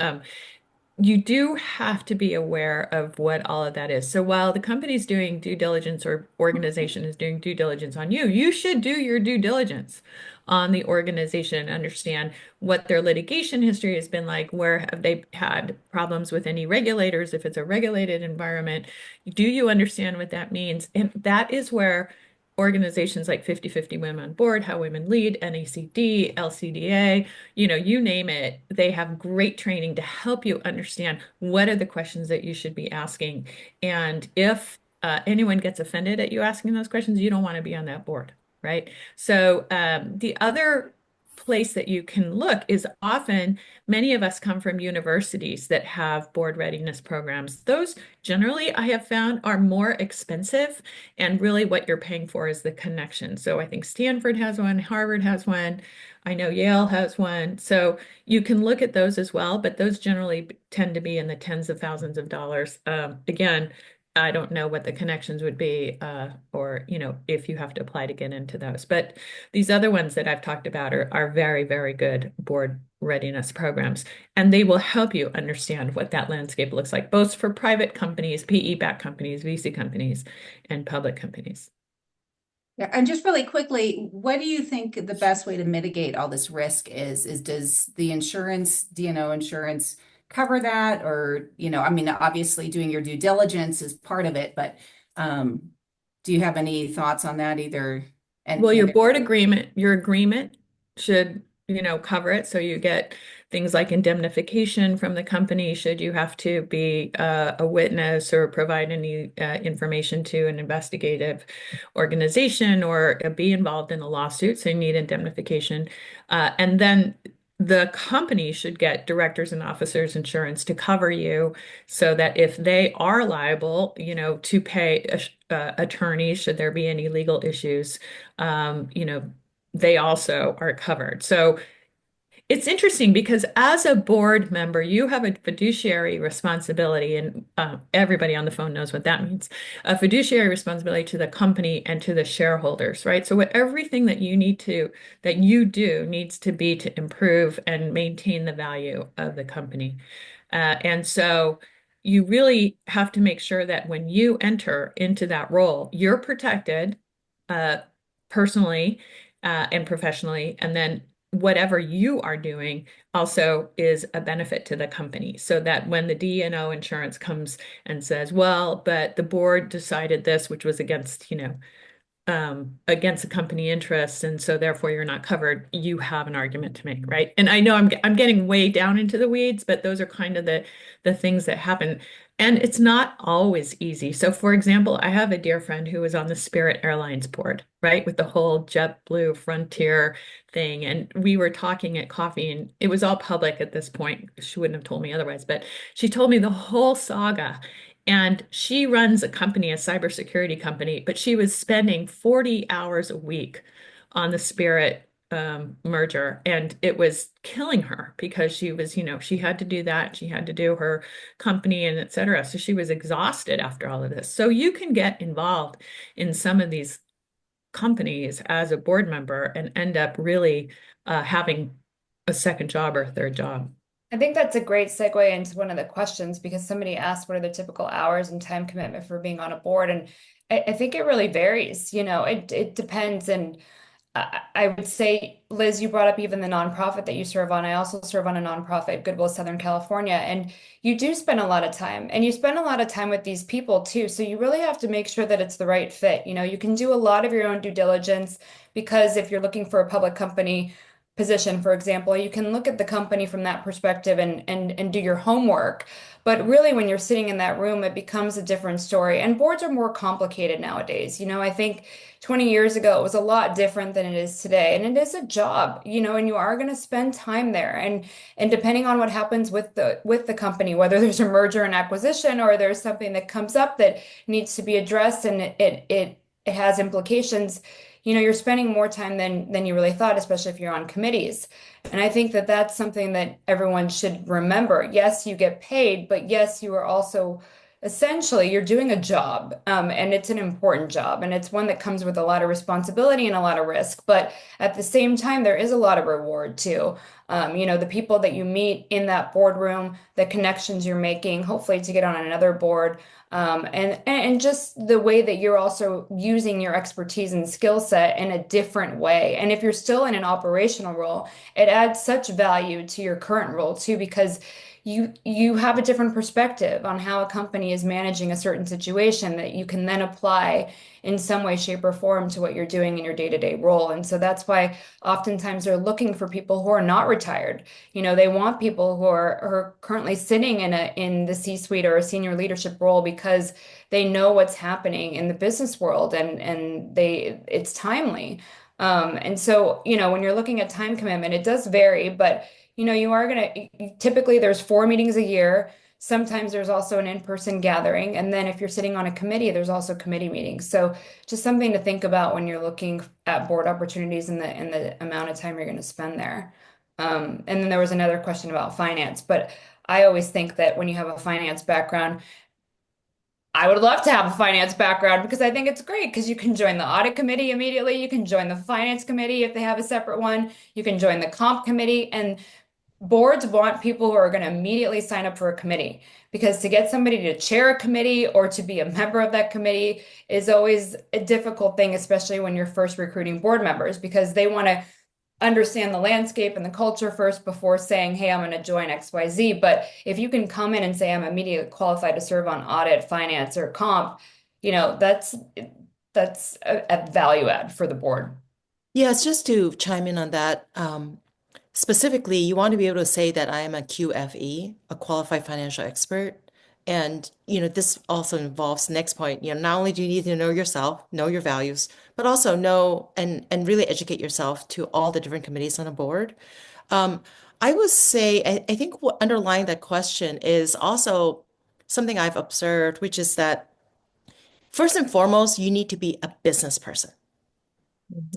you do have to be aware of what all of that is. So while the company's doing due diligence or organization is doing due diligence on you, you should do your due diligence on the organization and understand what their litigation history has been like. Where have they had problems with any regulators? If it's a regulated environment, do you understand what that means? And that is where organizations like 50/50 Women on Board, How Women Lead, NACD, LCDA, you name it, they have great training to help you understand what are the questions that you should be asking. And if anyone gets offended at you asking those questions, you don't want to be on that board, right? So the other place that you can look is often many of us come from universities that have board readiness programs. Those generally I have found are more expensive, and really what you're paying for is the connection. So I think Stanford has one, Harvard has one, I know Yale has one. So you can look at those as well, but those generally tend to be in the tens of thousands of dollars. Again, I don't know what the connections would be, or if you have to apply to get into those. But these other ones that I've talked about are very, very good board readiness programs, and they will help you understand what that landscape looks like, both for private companies, PE-backed companies, VC companies, and public companies. Yeah, and just really quickly, what do you think the best way to mitigate all this risk is? Does the insurance, D&O insurance cover that? Or, I mean, obviously doing your due diligence is part of it, but do you have any thoughts on that either? Well, your agreement should, cover it. So you get things like indemnification from the company should you have to be a witness or provide any information to an investigative organization or be involved in a lawsuit. So you need indemnification. And then the company should get directors and officers insurance to cover you so that if they are liable, to pay attorneys should there be any legal issues, they also are covered. So it's interesting because as a board member, you have a fiduciary responsibility, and everybody on the phone knows what that means. A fiduciary responsibility to the company and to the shareholders, right? So everything that you do needs to be to improve and maintain the value of the company. And so you really have to make sure that when you enter into that role, you're protected uh, personally and professionally, and then whatever you are doing also is a benefit to the company. So that when the D&O insurance comes and says, well, but the board decided this, which was against, against the company interests, and so therefore you're not covered, you have an argument to make, right? And I know I'm getting way down into the weeds, but those are kind of the things that happen. And it's not always easy. So for example, I have a dear friend who was on the Spirit Airlines board, right? With the whole JetBlue Frontier thing. And we were talking at coffee, and it was all public at this point. She wouldn't have told me otherwise, but she told me the whole saga. And she runs a company, a cybersecurity company, but she was spending 40 hours a week on the Spirit merger. And it was killing her because she was, she had to do that. She had to do her company and et cetera. So she was exhausted after all of this. So you can get involved in some of these companies as a board member and end up really having a second job or a third job. I think that's a great segue into one of the questions because somebody asked what are the typical hours and time commitment for being on a board. And I think it really varies. It depends. And I would say, Liz, you brought up even the nonprofit that you serve on. I also serve on a nonprofit, Goodwill Southern California, and you do spend a lot of time, and you spend a lot of time with these people too. So you really have to make sure that it's the right fit. You can do a lot of your own due diligence because if you're looking for a public company position, for example, you can look at the company from that perspective and do your homework. But really, when you're sitting in that room, it becomes a different story. And boards are more complicated nowadays. I think 20 years ago, it was a lot different than it is today. And it is a job, and you are going to spend time there. And depending on what happens with the company, whether there's a merger and acquisition or there's something that comes up that needs to be addressed and it has implications, you're spending more time than you really thought, especially if you're on committees. And I think that that's something that everyone should remember. Yes, you get paid, but yes, you are also essentially you're doing a job, and it's an important job, and it's one that comes with a lot of responsibility and a lot of risk. But at the same time, there is a lot of reward too. The people that you meet in that boardroom, the connections you're making, hopefully to get on another board, and just the way that you're also using your expertise and skill set in a different way. And if you're still in an operational role, it adds such value to your current role too, because you have a different perspective on how a company is managing a certain situation that you can then apply in some way, shape, or form to what you're doing in your day-to-day role. And so that's why oftentimes they're looking for people who are not retired. They want people who are currently sitting in the C-suite or a senior leadership role because they know what's happening in the business world and it's timely. And so, when you're looking at time commitment, it does vary, but you are going to typically there's 4 meetings a year. Sometimes there's also an in-person gathering. And then if you're sitting on a committee, there's also committee meetings. So just something to think about when you're looking at board opportunities and the amount of time you're going to spend there. And then there was another question about finance, but I always think that when you have a finance background, I would love to have a finance background because I think it's great because you can join the audit committee immediately. You can join the finance committee if they have a separate one. You can join the comp committee. And boards want people who are going to immediately sign up for a committee because to get somebody to chair a committee or to be a member of that committee is always a difficult thing, especially when you're first recruiting board members because they want to understand the landscape and the culture first before saying, hey, I'm going to join XYZ. But if you can come in and say, I'm immediately qualified to serve on audit, finance, or comp, that's a value add for the board. Yes, just to chime in on that, specifically, you want to be able to say that I am a QFE, a qualified financial expert. And, this also involves the next point, not only do you need to know yourself, know your values, but also know and really educate yourself to all the different committees on a board. I would say, I think what underlying that question is also something I've observed, which is that first and foremost, you need to be a business person.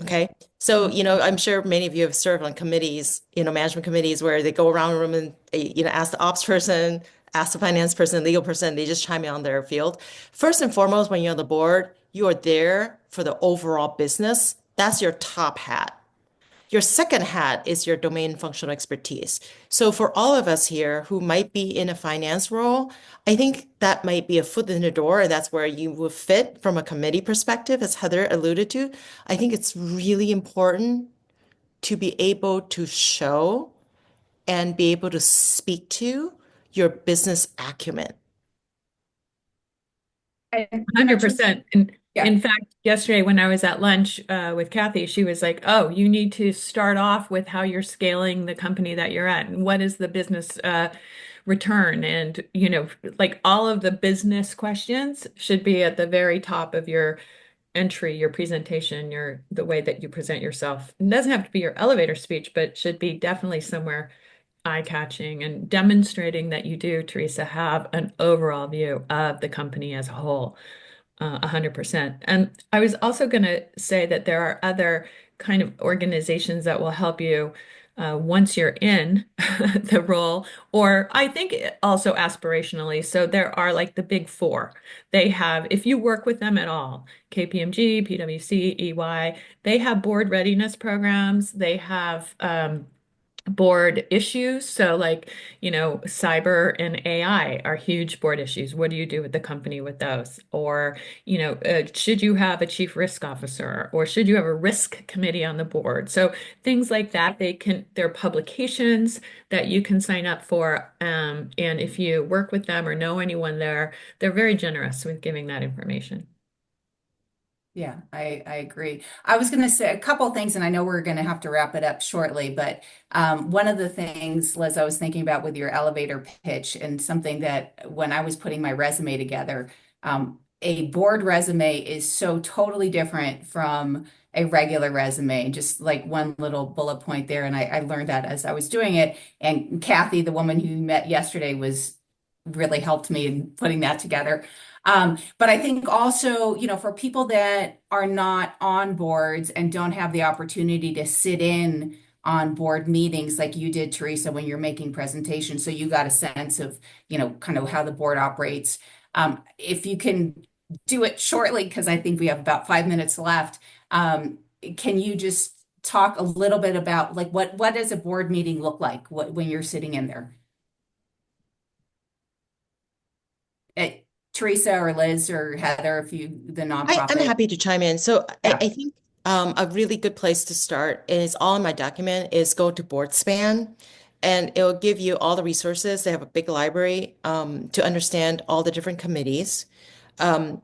Okay. So, I'm sure many of you have served on committees, management committees where they go around the room and, ask the ops person, ask the finance person, legal person, they just chime in on their field. First and foremost, when you're on the board, you are there for the overall business. That's your top hat. Your second hat is your domain functional expertise. So for all of us here who might be in a finance role, I think that might be a foot in the door, and that's where you will fit from a committee perspective, as Heather alluded to. I think it's really important to be able to show and be able to speak to your business acumen. And, 100%. And yeah. in fact, yesterday when I was at lunch with Kathy, she was like, "Oh, you need to start off with how you're scaling the company that you're at, and what is the business return?" And like all of the business questions should be at the very top of your entry, your presentation, the way that you present yourself. It doesn't have to be your elevator speech, but should be definitely somewhere eye-catching and demonstrating that you do, Teresa, have an overall view of the company as a whole. 100%. And I was also going to say that there are other kind of organizations that will help you once you're in the role, or I think also aspirationally. So there are like the big four. They have, if you work with them at all, KPMG, PwC, EY, they have board readiness programs. They have board issues. So like, cyber and AI are huge board issues. What do you do with the company with those? Or, should you have a chief risk officer or should you have a risk committee on the board? So things like that, they're publications that you can sign up for. And if you work with them or know anyone there, they're very generous with giving that information. Yeah, I agree. I was going to say a couple of things, and I know we're going to have to wrap it up shortly, but one of the things, Liz, I was thinking about with your elevator pitch and something that when I was putting my resume together, a board resume is so totally different from a regular resume. Just like one little bullet point there, and I learned that as I was doing it. And Kathy, the woman who you met yesterday, was really helped me in putting that together. But I think also, for people that are not on boards and don't have the opportunity to sit in on board meetings like you did, Teresa, when you're making presentations, so you got a sense of, kind of how the board operates. If you can do it shortly, because I think we have about 5 minutes left, can you just talk a little bit about like what does a board meeting look like when you're sitting in there? Eh, Teresa or Liz or Heather, if you, the I'm nonprofit. happy to chime in. So I Yeah. think a really good place to start is all in my document is go to BoardSpan, and it'll give you all the resources. They have a big library to understand all the different committees. Um,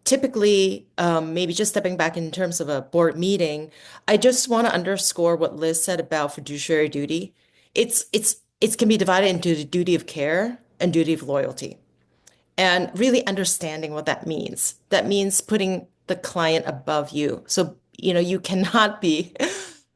Typically, maybe just stepping back in terms of a board meeting, I just want to underscore what Liz said about fiduciary duty. It can be divided into the duty of care and duty of loyalty, and really understanding what that means. That means putting the client above you. So, you cannot be,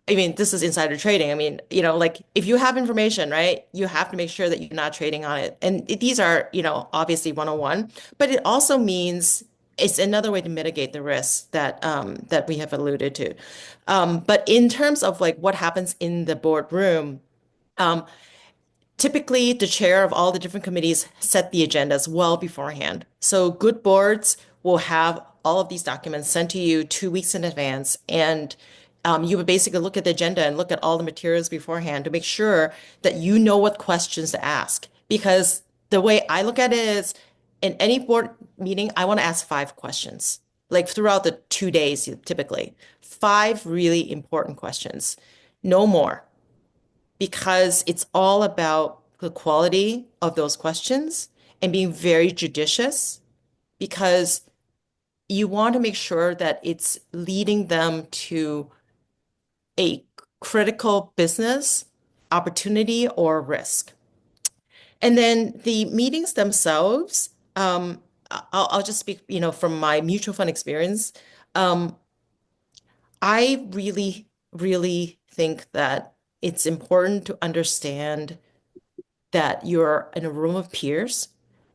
I mean, this is insider trading. I mean, like if you have information, right, you have to make sure that you're not trading on it. And these are, obviously 101, but it also means it's another way to mitigate the risks that we have alluded to. But in terms of like what happens in the boardroom, um, typically, the chair of all the different committees set the agendas well beforehand. So good boards will have all of these documents sent to you 2 weeks in advance, and you would basically look at the agenda and look at all the materials beforehand to make sure that you know what questions to ask. Because the way I look at it is, in any board meeting, I want to ask 5 questions, like throughout the 2 days, typically. 5 really important questions, no more, because it's all about the quality of those questions and being very judicious, because you want to make sure that it's leading them to a critical business opportunity or risk. And then the meetings themselves, I'll just speak, from my mutual fund experience. Um, I really, really think that it's important to understand that you're in a room of peers,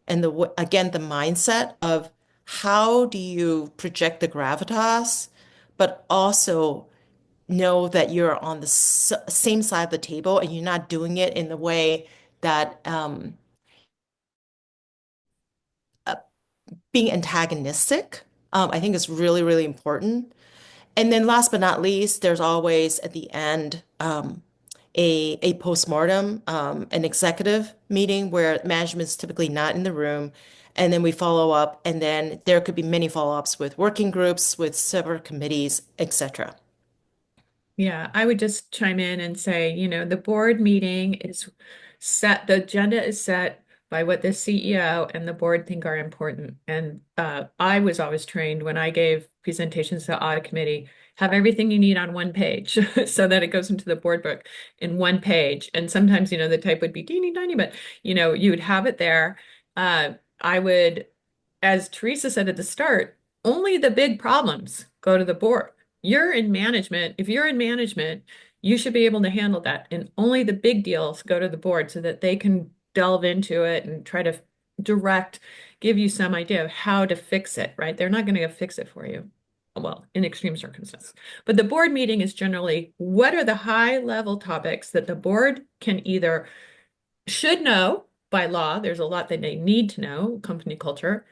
and again, the mindset of how do you project the gravitas, but also know that you're on the same side of the table and you're not doing it in the way that uh, being antagonistic, I think is really, really important. And then last but not least, there's always at the end a postmortem, an executive meeting where management is typically not in the room. And then we follow up, and then there could be many follow-ups with working groups, with several committees, etc. Yeah, I would just chime in and say, the board meeting is set, the agenda is set by what the CEO and the board think are important. And I was always trained when I gave presentations to the audit committee, have everything you need on one page so that it goes into the board book in one page. And sometimes, the type would be teeny tiny, but, you would have it there. I would, as Teresa said at the start, only the big problems go to the board. You're in management. If you're in management, you should be able to handle that. And only the big deals go to the board so that they can delve into it and try to give you some idea of how to fix it, right? They're not going to fix it for you. Well, in extreme circumstances. But the board meeting is generally what are the high level topics that the board can either should know by law. There's a lot that they need to know, company culture.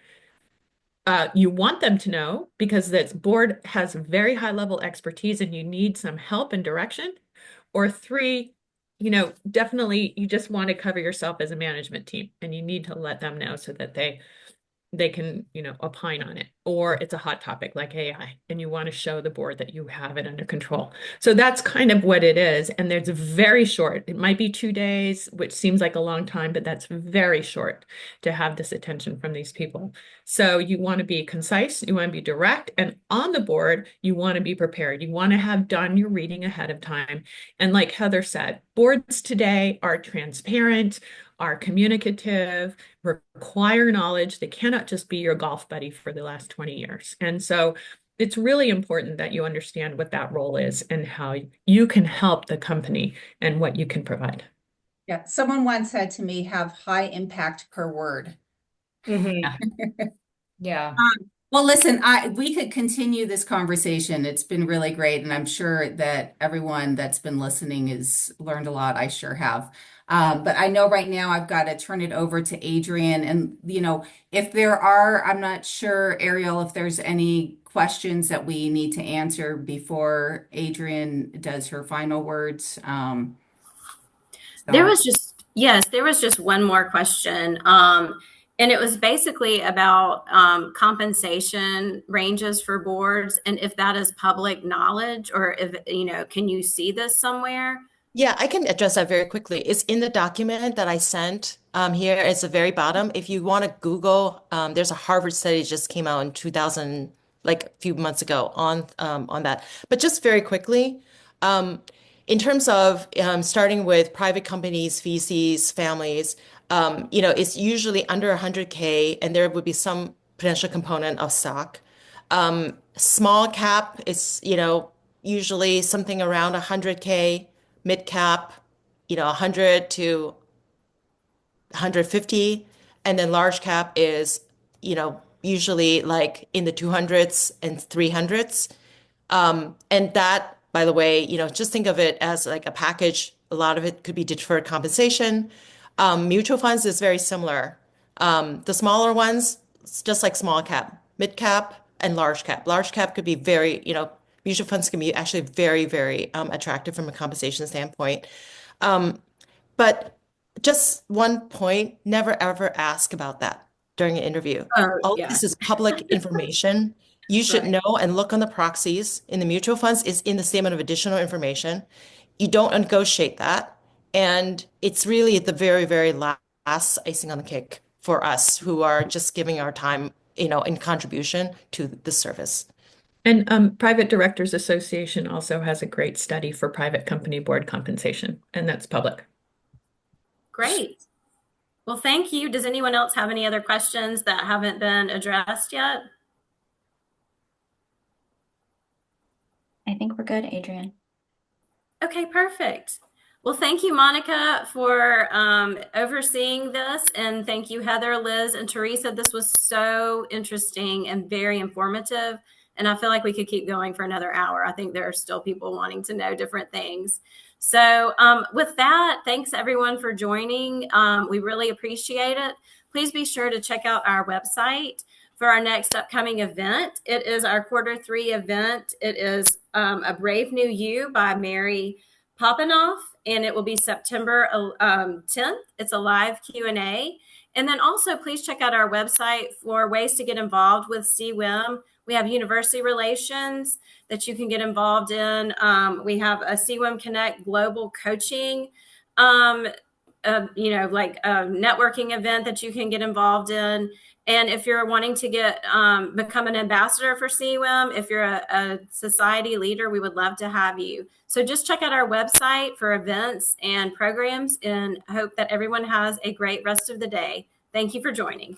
You want them to know because this board has very high level expertise and you need some help and direction. Or three, definitely you just want to cover yourself as a management team and you need to let them know so that they can, opine on it. Or it's a hot topic like AI, and you want to show the board that you have it under control. So that's kind of what it is. And there's very short, it might be 2 days, which seems like a long time, but that's very short to have this attention from these people. So you want to be concise, you want to be direct, and on the board, you want to be prepared. You want to have done your reading ahead of time. And like Heather said, boards today are transparent, are communicative, require knowledge. They cannot just be your golf buddy for the last 20 years. And so it's really important that you understand what that role is and how you can help the company and what you can provide. Yeah, someone once said to me, have high impact per word. Yeah. Well, listen, we could continue this conversation. It's been really great, and I'm sure that everyone that's been listening has learned a lot. I sure have. But I know right now I've got to turn it over to Adrian. And, if there are, I'm not sure, Ariel, if there's any questions that we need to answer before Adrian does her final words. There was just one more question. And it was basically about compensation ranges for boards and if that is public knowledge or if, can you see this somewhere? Yeah, I can address that very quickly. It's in the document that I sent here. It's the very bottom. If you want to Google, there's a Harvard study just came out in 2000, like a few months ago on that. But just very quickly, in terms of starting with private companies, VCs, families, it's usually under 100K, and there would be some potential component of stock. Small cap is, usually something around 100K, mid cap, 100 to 150, and then large cap is, usually like in the 200s and 300s. And that, by the way, just think of it as like a package. A lot of it could be deferred compensation. Mutual funds is very similar. The smaller ones, it's just like small cap, mid cap, and large cap. Large cap could be very, mutual funds can be actually very, very attractive from a compensation standpoint. But just one point, never ever ask about that during an interview. Oh, All of yeah. this is public information. You should Right. know and look on the proxies in the mutual funds is in the statement of additional information. You don't negotiate that. And it's really at the very, very last icing on the cake for us who are just giving our time, in contribution to the service. And Private Directors Association also has a great study for private company board compensation, and that's public. Great. Well, thank you. Does anyone else have any other questions that haven't been addressed yet? I think we're good, Adrian. Okay, perfect. Well, thank you, Monica, for overseeing this. And thank you, Heather, Liz, and Teresa. This was so interesting and very informative. And I feel like we could keep going for another hour. I think there are still people wanting to know different things. So with that, thanks everyone for joining. We really appreciate it. Please be sure to check out our website for our next upcoming event. It is our Q3 event. It is A Brave New You by Mary Popenoff, and it will be September 10th. It's a live Q&A. And then also please check out our website for ways to get involved with CWIM. We have university relations that you can get involved in. We have a CWIM Connect global coaching, like a networking event that you can get involved in. And if you're wanting to become an ambassador for CWIM, if you're a society leader, we would love to have you. So just check out our website for events and programs, and hope that everyone has a great rest of the day. Thank you for joining.